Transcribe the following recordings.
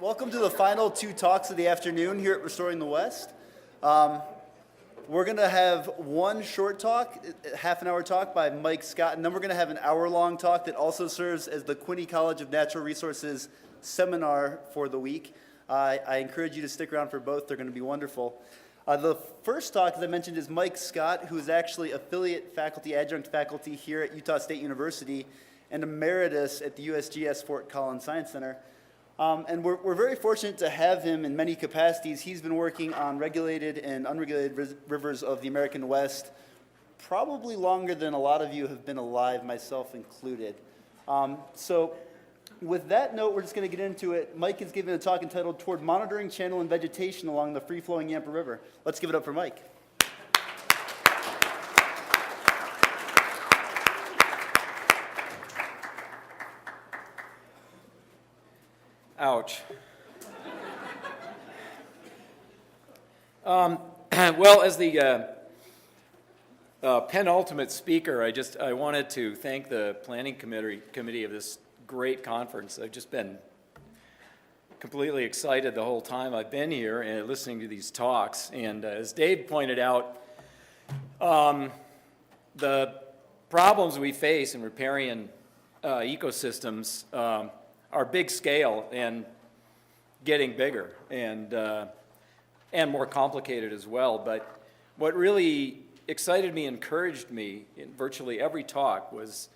Welcome to the final two talks of the afternoon here at Restoring the West. We're going to have one short talk, a half-an-hour talk by Mike Scott, and then we're going to have an hour-long talk that also serves as the Quinney College of Natural Resources seminar for the week. I encourage you to stick around for both. They're going to be wonderful. The first talk, as I mentioned, is Mike Scott, who is actually affiliate faculty, adjunct faculty here at Utah State University and emeritus at the USGS Fort Collins Science Center. And we're very fortunate to have him in many capacities. He's been working on regulated and unregulated rivers of the American West probably longer than a lot of you have been alive, myself included. So with that note, we're just going to get into it. Mike is giving a talk entitled Toward Monitoring Channel and Vegetation Along the Free-Flowing Yampa River. Let's give it up for Mike. Ouch. Well, as the penultimate speaker, I wanted to thank the planning committee of this great conference. I've just been completely excited the whole time I've been here and listening to these talks. And as Dave pointed out, the problems we face in riparian ecosystems are big scale and getting bigger and more complicated as well. But what really excited me, encouraged me in virtually every talk was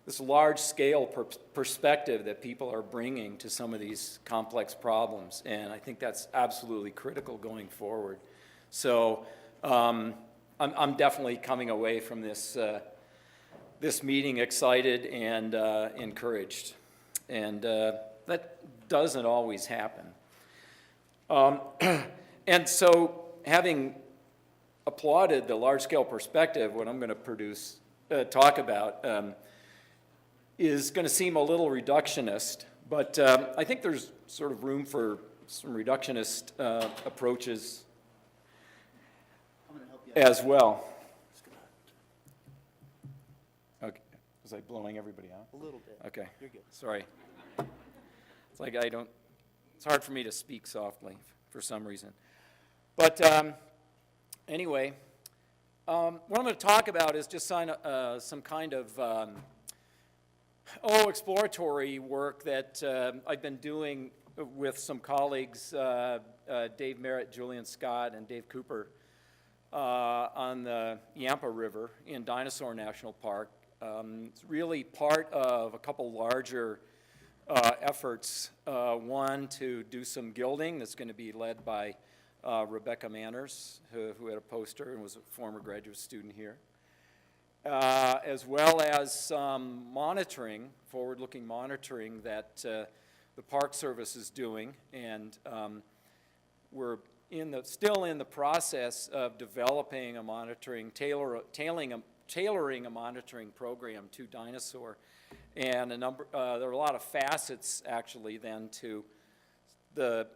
this large scale perspective that people are bringing to some of these complex problems. And I think that's absolutely critical going forward. So I'm definitely coming away from this meeting excited and encouraged. And that doesn't always happen. And so, having applauded the large-scale perspective, what I'm going to talk about is going to seem a little reductionist, but I think there's sort of room for some reductionist approaches as well. Okay, was I blowing everybody out? A little bit. Okay. You're good. Sorry. It's like it's hard for me to speak softly for some reason. But anyway, what I'm going to talk about is just some kind of exploratory work that I've been doing with some colleagues, Dave Merritt, Julian Scott, and Dave Cooper, on the Yampa River in Dinosaur National Park. It's really part of a couple larger efforts. One, to do some gilding that's going to be led by Rebecca Manners, who had a poster and was a former graduate student here, as well as some monitoring, forward-looking monitoring that the Park Service is doing. And we're still in the process of developing a monitoring, tailoring a monitoring program to dinosaur. And there are a lot of facets, actually, then to the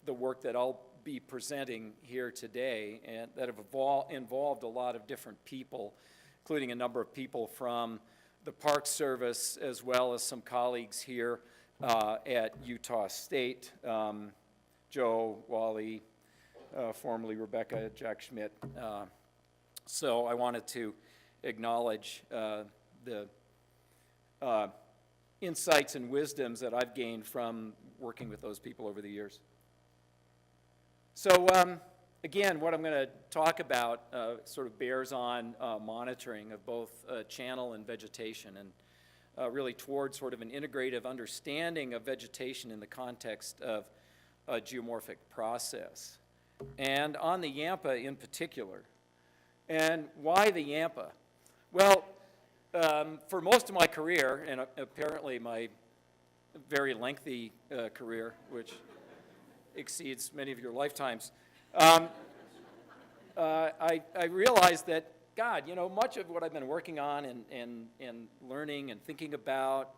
work that I'll be presenting here today, and that have involved a lot of different people, including a number of people from the Park Service, as well as some colleagues here at Utah State, Joe, Wally, formerly Rebecca, Jack Schmidt. So I wanted to acknowledge the insights and wisdoms that I've gained from working with those people over the years. So again, what I'm going to talk about sort of bears on monitoring of both channel and vegetation, and really toward sort of an integrative understanding of vegetation in the context of a geomorphic process, and on the Yampa in particular. And why the Yampa? Well, for most of my career, and apparently my very lengthy career, which exceeds many of your lifetimes, I realized that, God, much of what I've been working on and learning and thinking about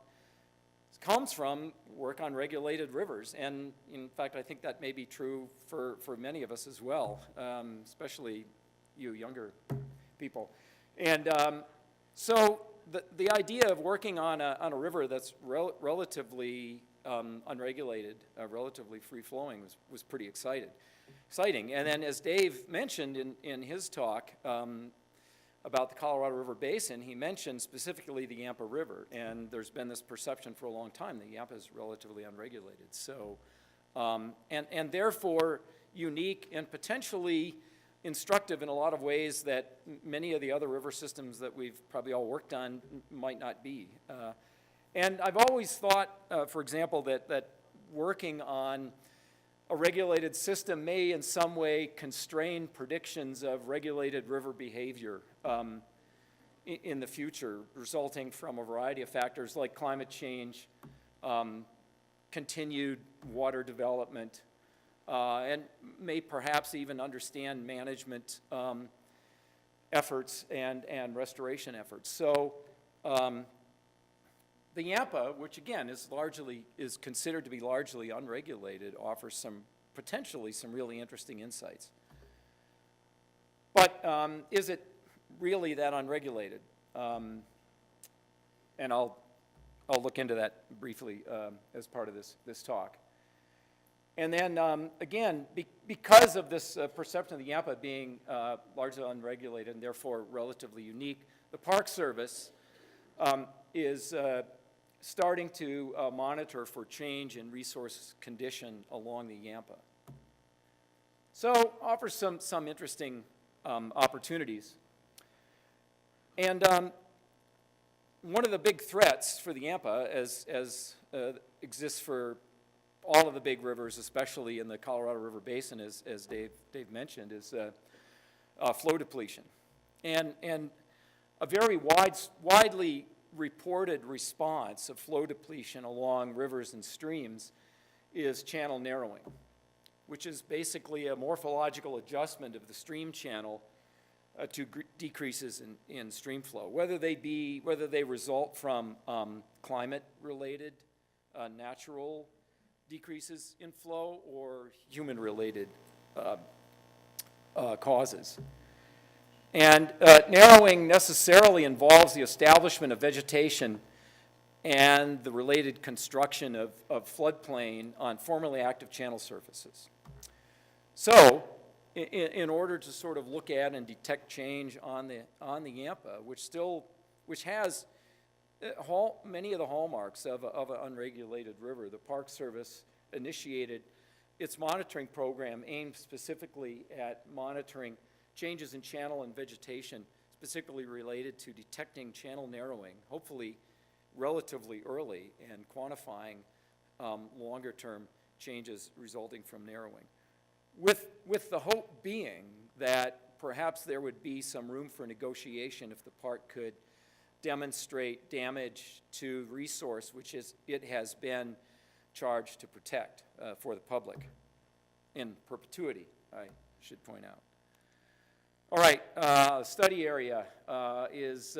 comes from work on regulated rivers. And in fact, I think that may be true for many of us as well, especially you younger people. And so the idea of working on a river that's relatively unregulated, relatively free-flowing was pretty exciting. And then as Dave mentioned in his talk about the Colorado River Basin, he mentioned specifically the Yampa River, and there's been this perception for a long time that Yampa is relatively unregulated. So, and therefore unique and potentially instructive in a lot of ways that many of the other river systems that we've probably all worked on might not be. And I've always thought, for example, that working on a regulated system may in some way constrain predictions of regulated river behavior in the future, resulting from a variety of factors like climate change, continued water development, and may perhaps even understand management efforts and restoration efforts. So the Yampa, which again is considered to be largely unregulated, offers potentially some really interesting insights. But is it really that unregulated? And I'll look into that briefly as part of this talk. And then again, because of this perception of the Yampa being largely unregulated and therefore relatively unique, the Park Service is starting to monitor for change in resource condition along the Yampa. So offers some interesting opportunities. And one of the big threats for the Yampa, as exists for all of the big rivers, especially in the Colorado River Basin, as Dave mentioned, is flow depletion. And a very widely reported response of flow depletion along rivers and streams is channel narrowing, which is basically a morphological adjustment of the stream channel to decreases in stream flow, whether they result from climate-related natural decreases in flow or human-related causes. And narrowing necessarily involves the establishment of vegetation and the related construction of floodplain on formerly active channel surfaces. So, in order to sort of look at and detect change on the Yampa, which has many of the hallmarks of an unregulated river, the Park Service initiated its monitoring program aimed specifically at monitoring changes in channel and vegetation, specifically related to detecting channel narrowing, hopefully relatively early, and quantifying longer-term changes resulting from narrowing. With the hope being that perhaps there would be some room for negotiation if the park could demonstrate damage to resource which it has been charged to protect for the public in perpetuity, I should point out. All right, study area is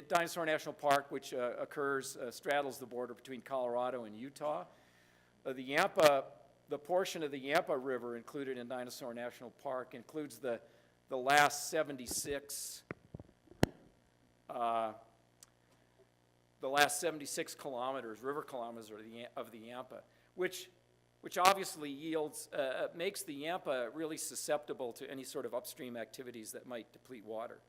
Dinosaur National Park, which straddles the border between Colorado and Utah. The Yampa, the portion of the Yampa River included in Dinosaur National Park includes the last 76 kilometers, river kilometers of the Yampa, which obviously makes the Yampa really susceptible to any sort of upstream activities that might deplete water.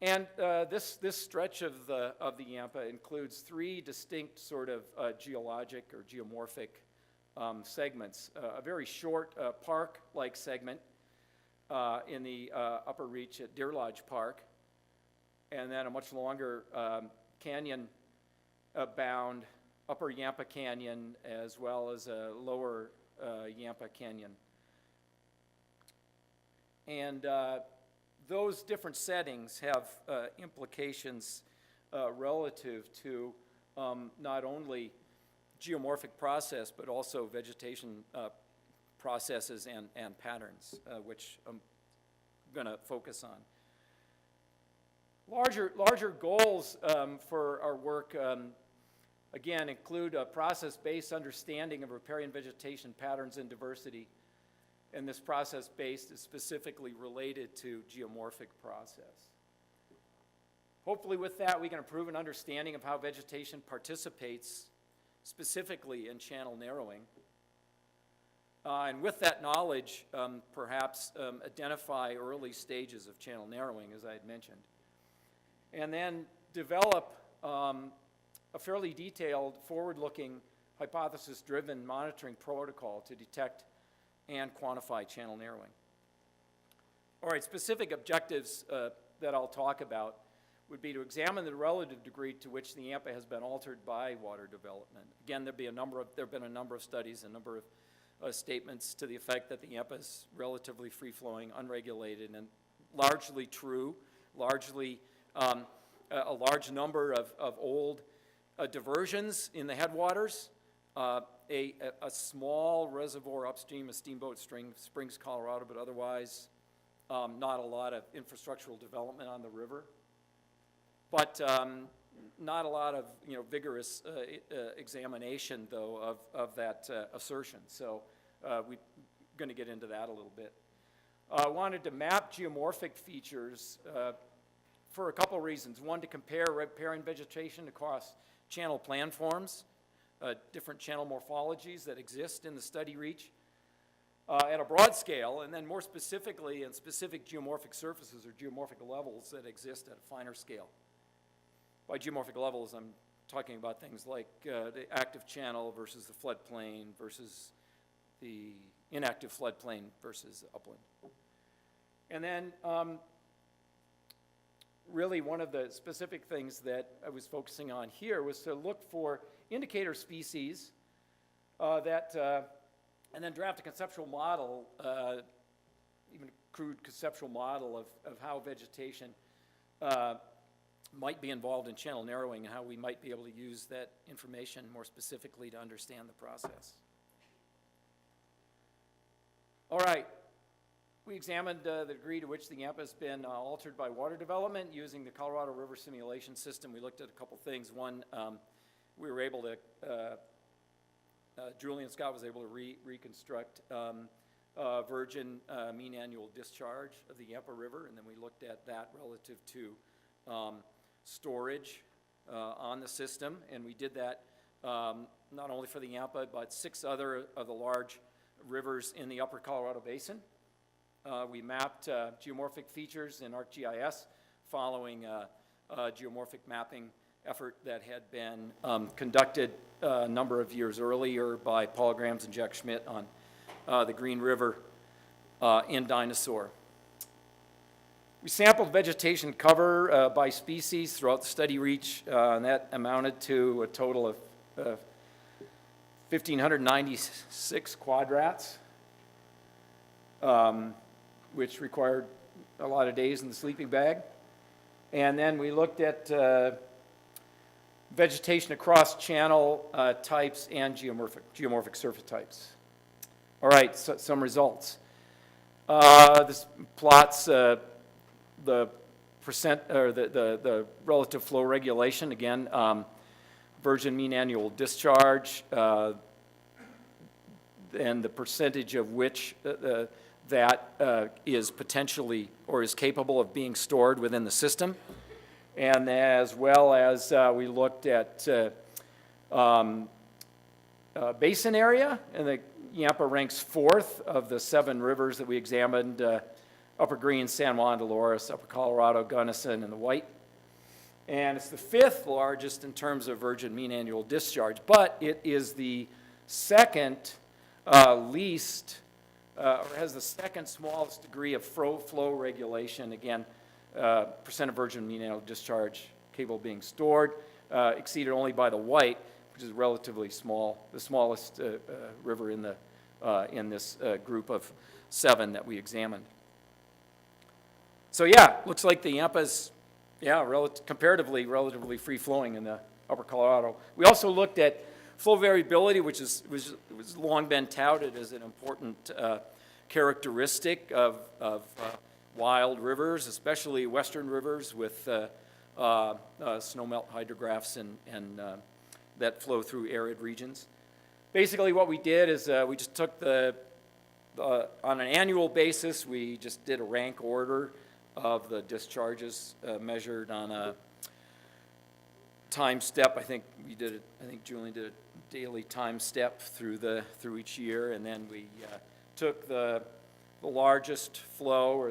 This stretch of the Yampa includes three distinct sort of geologic or geomorphic segments. A very short park-like segment in the upper reach at Deer Lodge Park, and then a much longer canyon-bound upper Yampa Canyon, as well as a lower Yampa Canyon. And those different settings have implications relative to not only geomorphic process, but also vegetation processes and patterns, which I'm going to focus on. Larger goals for our work again include a process-based understanding of riparian vegetation patterns and diversity, and this process-based is specifically related to geomorphic process. Hopefully with that, we can improve an understanding of how vegetation participates specifically in channel narrowing. And with that knowledge, perhaps identify early stages of channel narrowing, as I had mentioned. And then develop a fairly detailed, forward-looking, hypothesis-driven monitoring protocol to detect and quantify channel narrowing. All right, specific objectives that I'll talk about would be to examine the relative degree to which the Yampa has been altered by water development. Again, there have been a number of studies, a number of statements to the effect that the Yampa is relatively free-flowing, unregulated, and largely true, largely a large number of old diversions in the headwaters, a small reservoir upstream of Steamboat Springs, Colorado, but otherwise not a lot of infrastructural development on the river, but not a lot of vigorous examination, though, of that assertion. So we're going to get into that a little bit. I wanted to map geomorphic features for a couple reasons. One, to compare riparian vegetation across channel planforms, different channel morphologies that exist in the study reach at a broad scale, and then more specifically in specific geomorphic surfaces or geomorphic levels that exist at a finer scale. By geomorphic levels, I'm talking about things like the active channel versus the floodplain versus the inactive floodplain versus upland. And then really one of the specific things that I was focusing on here was to look for indicator species and then draft a conceptual model, even a crude conceptual model of how vegetation might be involved in channel narrowing and how we might be able to use that information more specifically to understand the process. All right, we examined the degree to which the Yampa has been altered by water development using the Colorado River simulation system. We looked at a couple things. One, we were able to, Julian Scott was able to reconstruct virgin mean annual discharge of the Yampa River, and then we looked at that relative to storage on the system, and we did that not only for the Yampa, but 6 other of the large rivers in the upper Colorado Basin. We mapped geomorphic features in ArcGIS following a geomorphic mapping effort that had been conducted a number of years earlier by Paul Grams and Jack Schmidt on the Green River in Dinosaur. We sampled vegetation cover by species throughout the study reach, and that amounted to a total of 1,596 quadrats, which required a lot of days in the sleeping bag. And then we looked at vegetation across channel types and geomorphic surface types. All right, so some results. This plots the percent or the relative flow regulation. Again, virgin mean annual discharge, and the percentage of which that is potentially or is capable of being stored within the system. And as well as we looked at basin area, and the Yampa ranks 4th of the 7 rivers that we examined, Upper Green, San Juan, Dolores, Upper Colorado, Gunnison, and the White. And it's the 5th largest in terms of virgin mean annual discharge, but it is the second least, or has the second smallest degree of flow regulation. Again, percent of virgin mean annual discharge capable of being stored, exceeded only by the White, which is relatively small, the smallest river in this group of 7 that we examined. So yeah, looks like the Yampa's comparatively relatively free-flowing in the upper Colorado. We also looked at flow variability, which was long been touted as an important characteristic of wild rivers, especially western rivers with snowmelt hydrographs and that flow through arid regions. Basically what we did is we just took on an annual basis, we just did a rank order of the discharges measured on time step. I think Julian did a daily time step through each year, and then we took the largest flow, or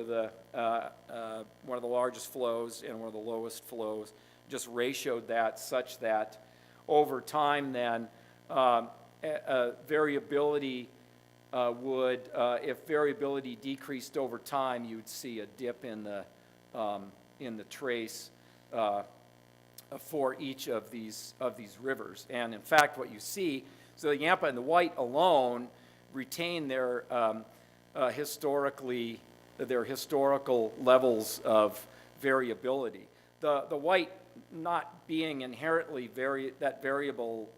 one of the largest flows and one of the lowest flows, just ratioed that such that over time then variability if variability decreased over time, you'd see a dip in the trace for each of these rivers. And in fact, what you see, so the Yampa and the White alone retain their historical levels of variability. The White not being inherently variable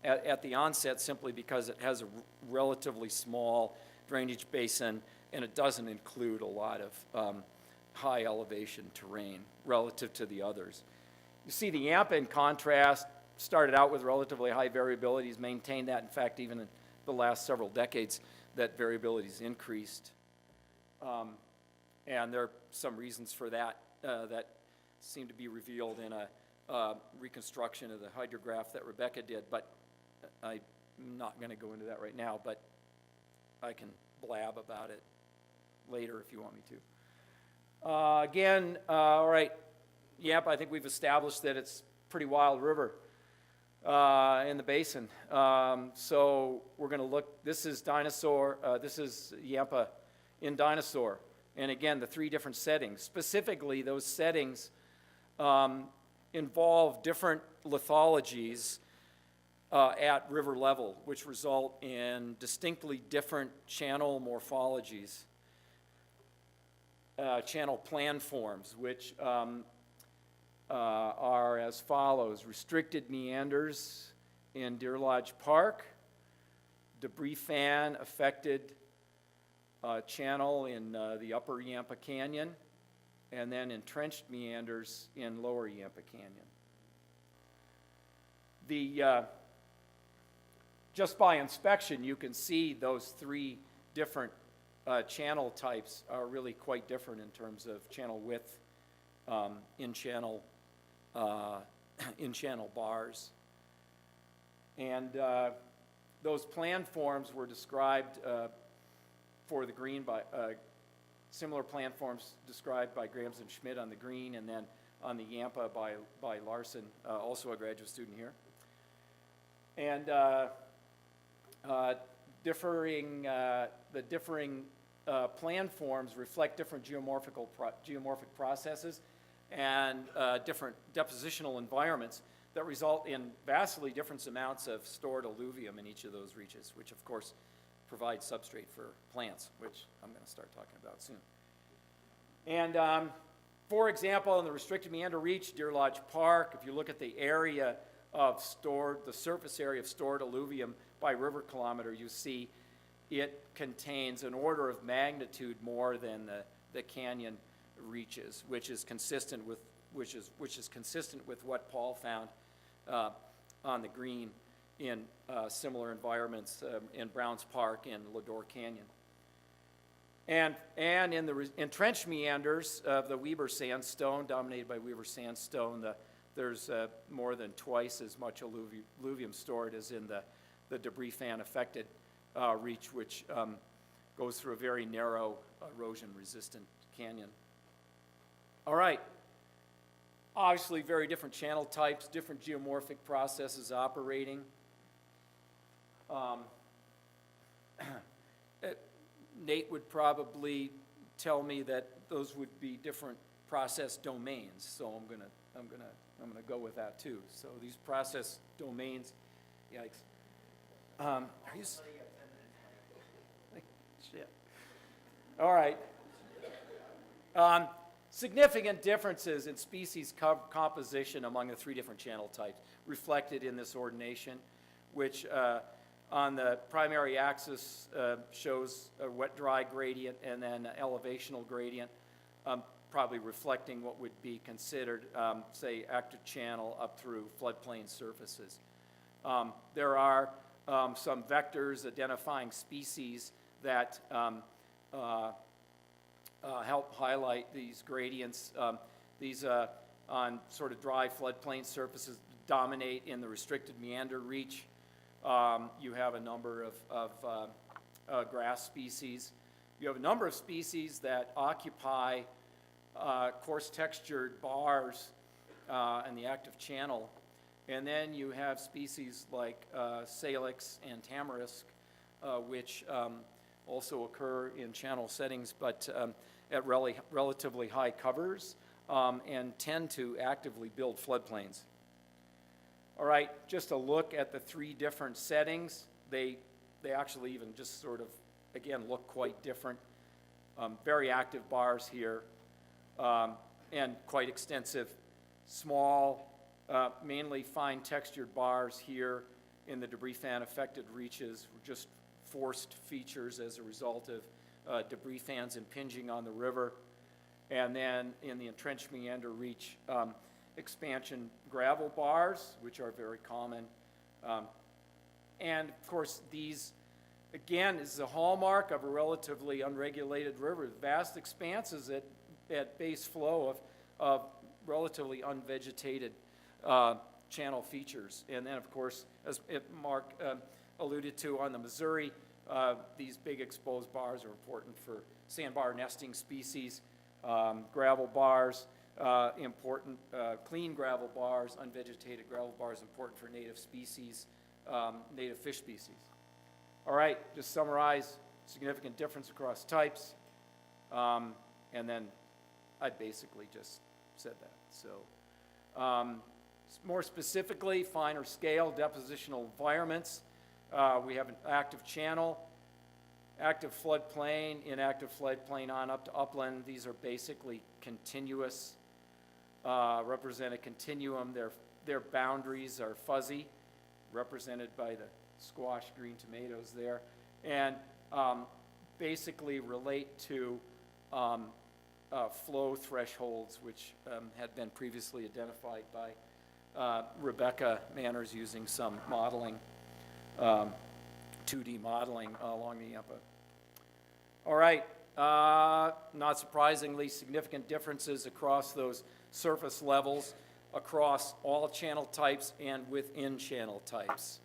at the onset, simply because it has a relatively small drainage basin and it doesn't include a lot of high elevation terrain relative to the others. You see the Yampa, in contrast, started out with relatively high variability. He's maintained that. In fact, even in the last several decades, that variability has increased. And there are some reasons for that that seem to be revealed in a reconstruction of the hydrograph that Rebecca did, but I'm not going to go into that right now, but I can blab about it later if you want me to. Again, all right, Yampa, I think we've established that it's a pretty wild river in the basin. So we're going to look, this is Yampa in Dinosaur. And again, the three different settings. Specifically, those settings involve different lithologies at river level, which result in distinctly different channel morphologies, channel plan forms, which are as follows: restricted meanders in Deer Lodge Park, debris fan affected channel in the upper Yampa Canyon, and then entrenched meanders in lower Yampa Canyon. Just by inspection, you can see those three different channel types are really quite different in terms of channel width, in-channel bars. And those plan forms were described for the green by similar plan forms described by Grams and Schmidt on the green, and then on the Yampa by Larson, also a graduate student here. And the differing plan forms reflect different geomorphic processes and different depositional environments that result in vastly different amounts of stored alluvium in each of those reaches, which of course provide substrate for plants, which I'm going to start talking about soon. And for example, in the restricted meander reach, Deer Lodge Park, if you look at the area of the surface area of stored alluvium by river kilometer, you see it contains an order of magnitude more than the canyon reaches, which is consistent with what Paul found on the green in similar environments in Browns Park and Lador Canyon. And in the entrenched meanders of the Weber sandstone, dominated by Weber sandstone, there's more than twice as much alluvium stored as in the debris fan affected reach, which goes through a very narrow erosion resistant canyon. All right. Obviously, very different channel types, different geomorphic processes operating. Nate would probably tell me that those would be different process domains, so I'm gonna go with that too. So these process domains, yikes. Are you? Shit. All right. Significant differences in species composition among the three different channel types reflected in this ordination, which on the primary axis shows a wet-dry gradient and then an elevational gradient, probably reflecting what would be considered, say, active channel up through floodplain surfaces. There are some vectors identifying species that help highlight these gradients. These on sort of dry floodplain surfaces dominate in the restricted meander reach. You have a number of grass species. You have a number of species that occupy coarse textured bars in the active channel. And then you have species like salix and tamarisk, which also occur in channel settings, but at relatively high covers, and tend to actively build floodplains. All right, just a look at the three different settings. They actually even just sort of, again, look quite different. Very active bars here, and quite extensive. Small, mainly fine textured bars here in the debris fan affected reaches, just forced features as a result of debris fans impinging on the river. And then in the entrenched meander reach, expansion gravel bars, which are very common. And of course, these, again, is a hallmark of a relatively unregulated river. Vast expanses at base flow of relatively unvegetated channel features. And then, of course, as Mark alluded to on the Missouri, these big exposed bars are important for sandbar nesting species, gravel bars, important clean gravel bars, unvegetated gravel bars, important for native species, native fish species. All right, just summarize, significant difference across types, and then I basically just said that. So more specifically, finer scale depositional environments. We have an active channel, active floodplain, inactive floodplain on up to upland. These are basically continuous, represent a continuum. Their boundaries are fuzzy, represented by the squash green tomatoes there, and basically relate to flow thresholds, which had been previously identified by Rebecca Manners using some modeling, 2D modeling along the Yampa. All right, not surprisingly, significant differences across those surface levels, across all channel types and within channel types.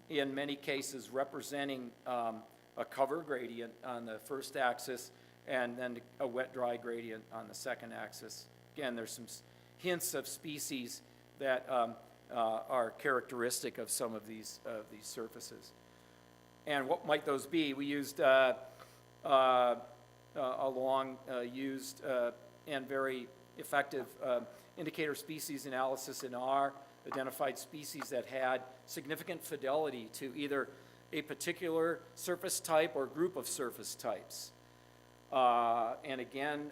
In many cases representing a cover gradient on the first axis and then a wet-dry gradient on the second axis. Again, there's some hints of species that are characteristic of some of these surfaces. And what might those be? We used a long used and very effective indicator species analysis in R, identified species that had significant fidelity to either a particular surface type or group of surface types. And again,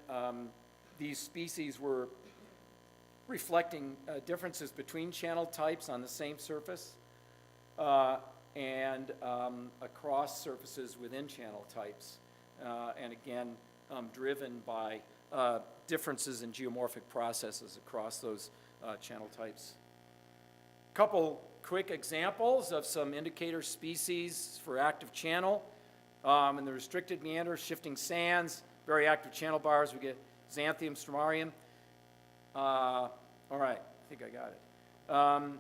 these species were reflecting differences between channel types on the same surface and across surfaces within channel types. And again, driven by differences in geomorphic processes across those channel types. Couple quick examples of some indicator species for active channel. In the restricted meanders, shifting sands, very active channel bars, we get Xanthium stromarium. All right, I think I got it.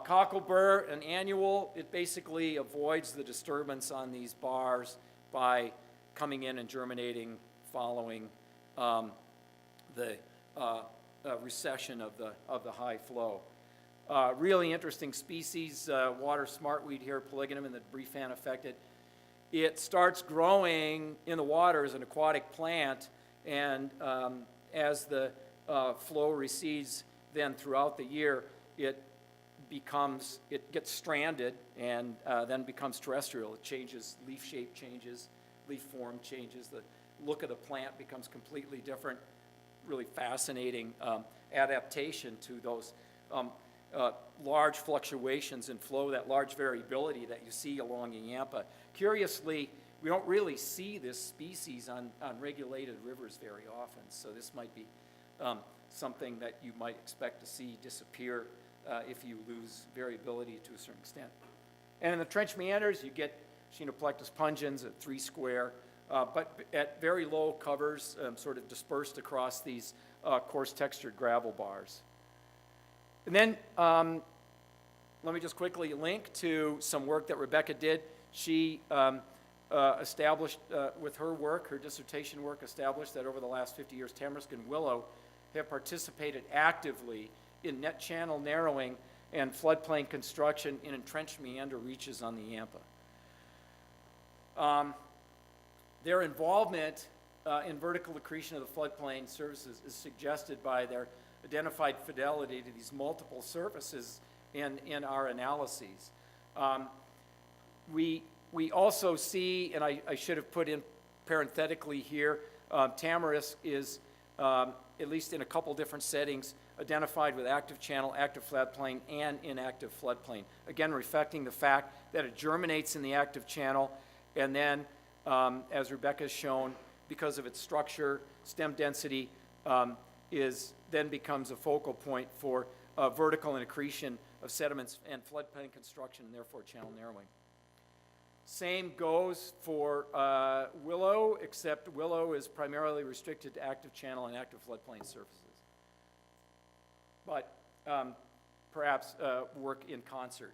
Cocklebur, an annual, it basically avoids the disturbance on these bars by coming in and germinating following the recession of the high flow. Really interesting species, water smartweed here, polygonum in the debris fan affected. It starts growing in the water as an aquatic plant, and as the flow recedes then throughout the year, it gets stranded and then becomes terrestrial. It changes, leaf shape changes, leaf form changes, the look of the plant becomes completely different. Really fascinating adaptation to those large fluctuations in flow, that large variability that you see along the Yampa. Curiously, we don't really see this species on regulated rivers very often, so this might be something that you might expect to see disappear if you lose variability to a certain extent. And in the trench meanders, you get Chenoplectus pungens at 3 square, but at very low covers, sort of dispersed across these coarse textured gravel bars. And then let me just quickly link to some work that Rebecca did. She established, with her work, her dissertation work, established that over the last 50 years, tamarisk and willow have participated actively in net channel narrowing and floodplain construction in entrenched meander reaches on the Yampa. Their involvement in vertical accretion of the floodplain surfaces is suggested by their identified fidelity to these multiple surfaces in our analyses. We also see, and I should have put in parenthetically here, tamarisk is, at least in a couple different settings, identified with active channel, active floodplain, and inactive floodplain. Again, reflecting the fact that it germinates in the active channel, and then, as Rebecca has shown, because of its structure, stem density, then becomes a focal point for vertical and accretion of sediments and floodplain construction, and therefore channel narrowing. Same goes for willow, except willow is primarily restricted to active channel and active floodplain surfaces. But perhaps work in concert.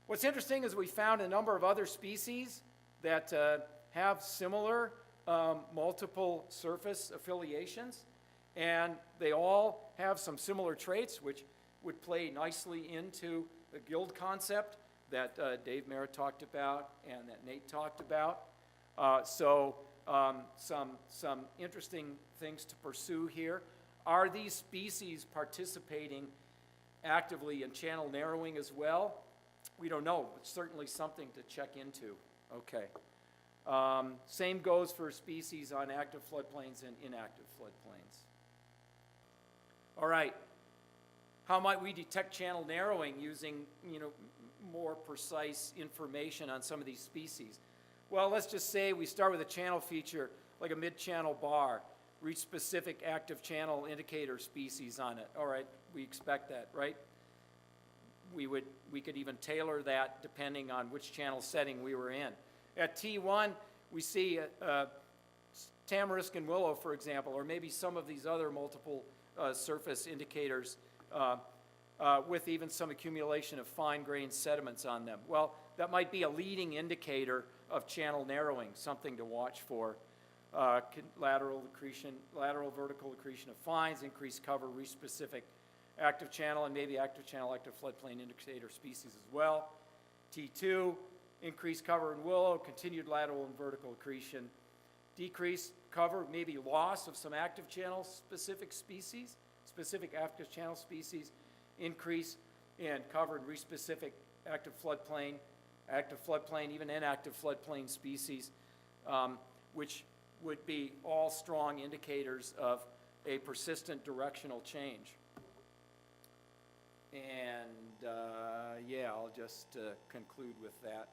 What's interesting is we found a number of other species that have similar multiple surface affiliations, and they all have some similar traits which would play nicely into the guild concept that Dave Merritt talked about and that Nate talked about. Some interesting things to pursue here. Are these species participating actively in channel narrowing as well? We don't know, but certainly something to check into. Okay. Same goes for species on active floodplains and inactive floodplains. All right. How might we detect channel narrowing using, more precise information on some of these species? Well, let's just say we start with a channel feature like a mid-channel bar, reach specific active channel indicator species on it. All right, we expect that, right? We could even tailor that depending on which channel setting we were in. At T1, we see tamarisk and willow, for example, or maybe some of these other multiple surface indicators with even some accumulation of fine-grained sediments on them. Well, that might be a leading indicator of channel narrowing, something to watch for. Lateral vertical accretion of fines, increased cover, reach specific active channel, and maybe active channel, active floodplain indicator species as well. T2, increased cover in willow, continued lateral and vertical accretion. Decreased cover, maybe loss of some active channel specific species, specific active channel species. Increase in cover and reach specific active floodplain, even inactive floodplain species, which would be all strong indicators of a persistent directional change. And yeah, I'll just conclude with that.